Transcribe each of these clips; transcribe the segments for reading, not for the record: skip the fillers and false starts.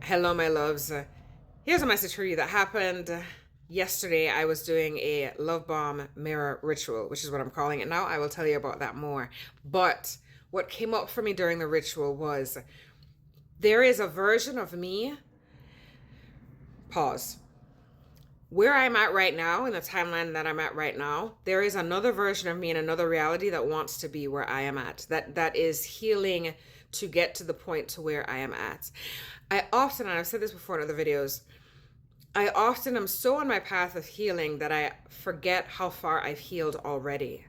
Hello, my loves. Here's a message for you that happened yesterday. I was doing a love bomb mirror ritual, which is what I'm calling it now. I will tell you about that more. But what came up for me during the ritual was there is a version of me, pause, where I'm at right now, in the timeline that I'm at right now. There is another version of me in another reality that wants to be where I am at, that is healing to get to the point to where I am at. I often, and I've said this before in other videos, I often am so on my path of healing that I forget how far I've healed already.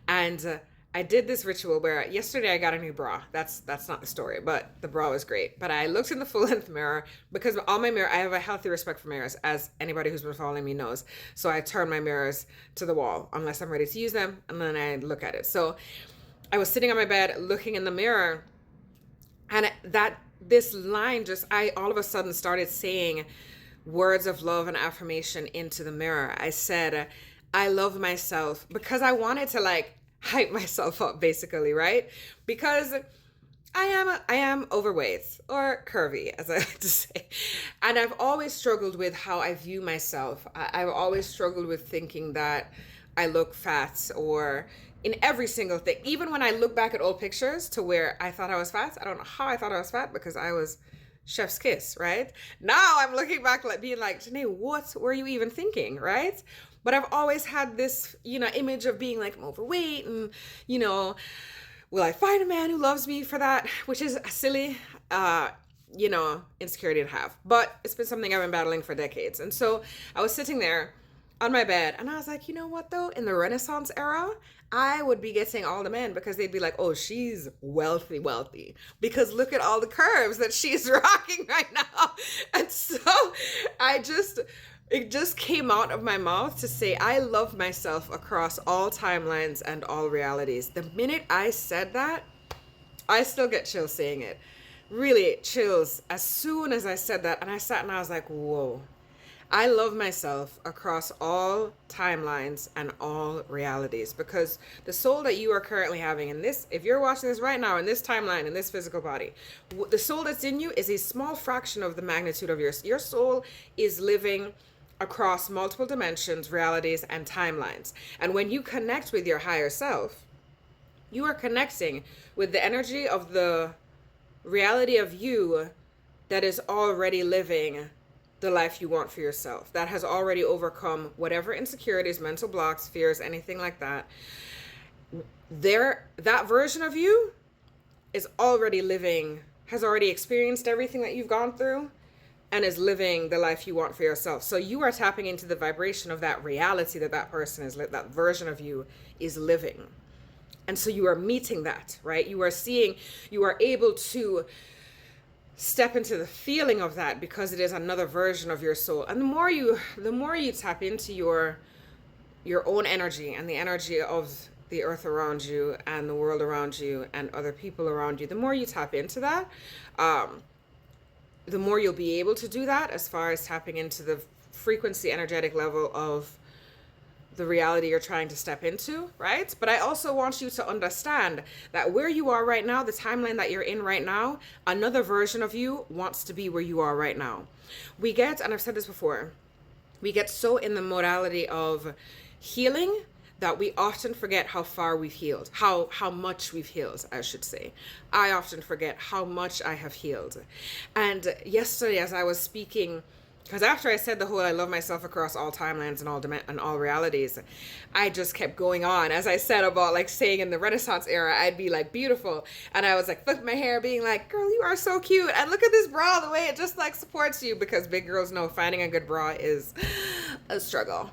And I did this ritual where yesterday I got a new bra. That's not the story, but the bra was great. But I looked in the full length mirror because on my mirror I have a healthy respect for mirrors, as anybody who's been following me knows. So I turn my mirrors to the wall unless I'm ready to use them, and then I look at it. So I was sitting on my bed looking in the mirror, and that this line just, I all of a sudden started saying words of love and affirmation into the mirror. I said, I love myself, because I wanted to like hype myself up basically, right? Because I am overweight, or curvy, as I like to say. And I've always struggled with how I view myself. I've always struggled with thinking that I look fat, or in every single thing. Even when I look back at old pictures to where I thought I was fat, I don't know how I thought I was fat, because I was chef's kiss, right? Now I'm looking back like being like, Janae, what were you even thinking, right? But I've always had this, image of being like, I'm overweight, and, will I find a man who loves me for that? Which is a silly, insecurity to have. But it's been something I've been battling for decades. And so I was sitting there on my bed, and I was like, you know what though? In the Renaissance era, I would be getting all the men, because they'd be like, oh, she's wealthy, wealthy. Because look at all the curves that she's rocking right now. And so it just came out of my mouth to say, I love myself across all timelines and all realities. The minute I said that, I still get chills saying it. Really, chills. As soon as I said that, and I sat and I was like, whoa. I love myself across all timelines and all realities, because the soul that you are currently having in this, if you're watching this right now in this timeline, in this physical body, the soul that's in you is a small fraction of the magnitude of your soul is living across multiple dimensions, realities, and timelines. And when you connect with your higher self, you are connecting with the energy of the reality of you that is already living the life you want for yourself, that has already overcome whatever insecurities, mental blocks, fears, anything like that. That version of you is already living, has already experienced everything that you've gone through, and is living the life you want for yourself. So you are tapping into the vibration of that reality that person is, that version of you is living. And so you are meeting that, right? You are able to step into the feeling of that, because it is another version of your soul. And the more you tap into your own energy and the energy of the earth around you and the world around you and other people around you, the more you tap into that, the more you'll be able to do that, as far as tapping into the frequency, energetic level of the reality you're trying to step into, right? But I also want you to understand that where you are right now, the timeline that you're in right now, another version of you wants to be where you are right now. And I've said this before, we get so in the modality of healing that we often forget how far we've healed, how much we've healed, I should say. I often forget how much I have healed. And yesterday, as I was speaking, because after I said the whole I love myself across all timelines and all realities, I just kept going on. As I said about like saying in the Renaissance era, I'd be like beautiful. And I was like flipping my hair being like, girl, you are so cute. And look at this bra, the way it just like supports you, because big girls know finding a good bra is a struggle.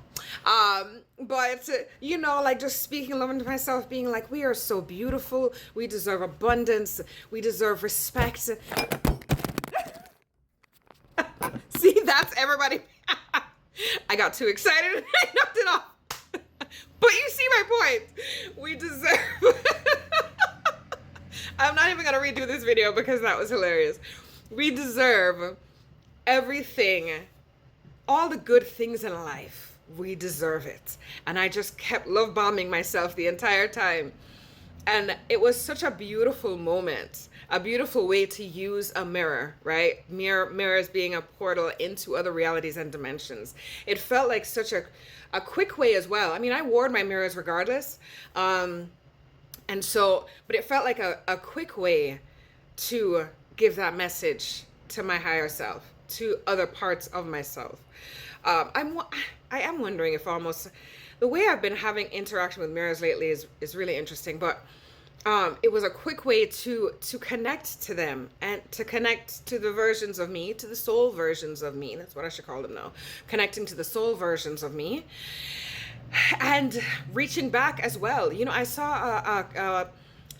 But like just speaking love into myself, being like, we are so beautiful. We deserve abundance. We deserve respect. See, that's everybody. I got too excited and I knocked it off. But you see my point. We deserve. I'm not even going to redo this video because that was hilarious. We deserve everything, all the good things in life. We deserve it. And I just kept love bombing myself the entire time. And it was such a beautiful moment. a beautiful way to use a mirror, right? Mirrors being a portal into other realities and dimensions. It felt like such a quick way as well. I mean, I wore my mirrors regardless. And so, but it felt like a quick way to give that message to my higher self, to other parts of myself. I am wondering if almost the way I've been having interaction with mirrors lately is really interesting, but it was a quick way to connect to them and to connect to the versions of me, to the soul versions of me. That's what I should call them now. Connecting to the soul versions of me and reaching back as well. You know, I saw a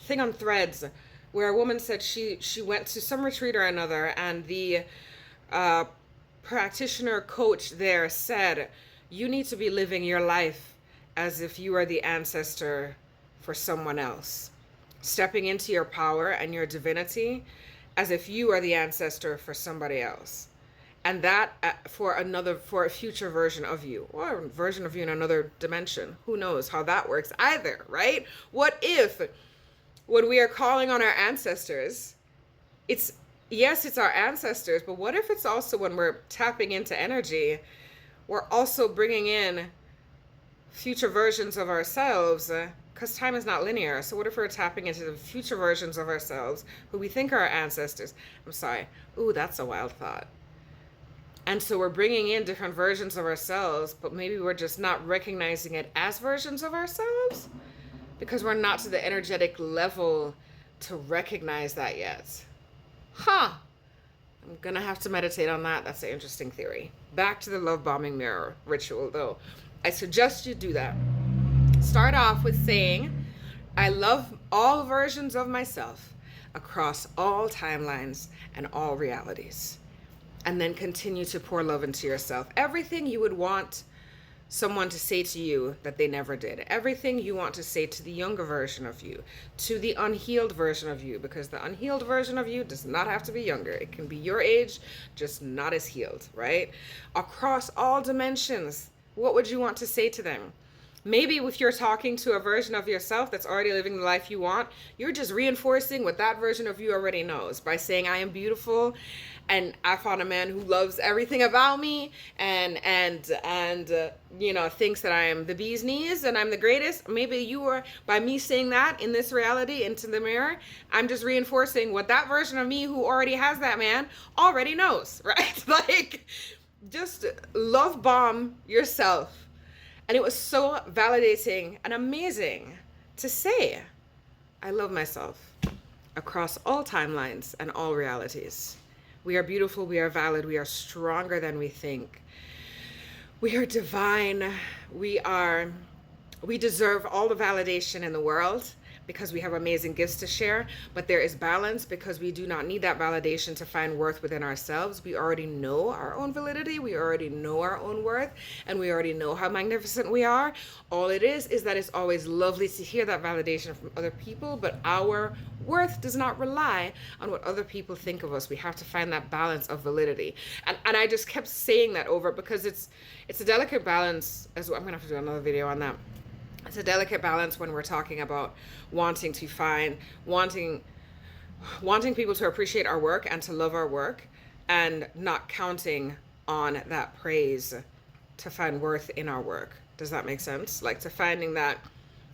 thing on Threads where a woman said she went to some retreat or another, and the practitioner coach there said, you need to be living your life as if you are the ancestor for someone else, stepping into your power and your divinity as if you are the ancestor for somebody else. And that for a future version of you, or a version of you in another dimension. Who knows how that works either, right? What if when we are calling on our ancestors, it's our ancestors, but what if it's also when we're tapping into energy, we're also bringing in future versions of ourselves, because time is not linear. So what if we're tapping into the future versions of ourselves who we think are our ancestors? I'm sorry. Ooh, that's a wild thought. And so we're bringing in different versions of ourselves, but maybe we're just not recognizing it as versions of ourselves because we're not to the energetic level to recognize that yet. I'm gonna have to meditate on that. That's an interesting theory. Back to the love bombing mirror ritual though. I suggest you do that. Start off with saying, I love all versions of myself across all timelines and all realities. And then continue to pour love into yourself. Everything you would want someone to say to you that they never did. Everything you want to say to the younger version of you, to the unhealed version of you, because the unhealed version of you does not have to be younger. It can be your age, just not as healed, right? Across all dimensions, what would you want to say to them? Maybe if you're talking to a version of yourself that's already living the life you want, you're just reinforcing what that version of you already knows by saying, I am beautiful and I found a man who loves everything about me and you know, thinks that I am the bee's knees and I'm the greatest. Maybe you are, by me saying that in this reality into the mirror, I'm just reinforcing what that version of me who already has that man already knows, right? Like, just love bomb yourself. And it was so validating and amazing to say, I love myself across all timelines and all realities. We are beautiful, we are valid, we are stronger than we think. We are divine. We deserve all the validation in the world because we have amazing gifts to share, but there is balance because we do not need that validation to find worth within ourselves. We already know our own validity, we already know our own worth, and we already know how magnificent we are. All it is that it's always lovely to hear that validation from other people, but our worth does not rely on what other people think of us. We have to find that balance of validity. And I just kept saying that over because it's a delicate balance as well. I'm gonna have to do another video on that. It's a delicate balance when we're talking about wanting people to appreciate our work and to love our work, and not counting on that praise to find worth in our work. Does that make sense? Like, to finding that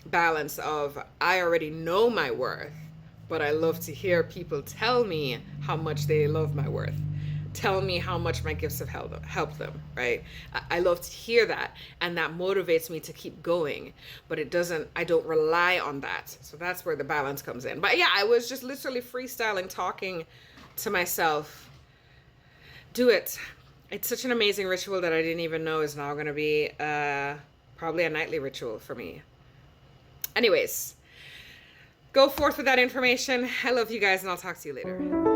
balance of, I already know my worth, but I love to hear people tell me how much they love my worth. Tell me how much my gifts have helped them, right? I love to hear that, and that motivates me to keep going, but I don't rely on that. So that's where the balance comes in. But yeah, I was just literally freestyling, talking to myself. Do it. It's such an amazing ritual that I didn't even know is now going to be probably a nightly ritual for me. Anyways, go forth with that information. I love you guys, and I'll talk to you later.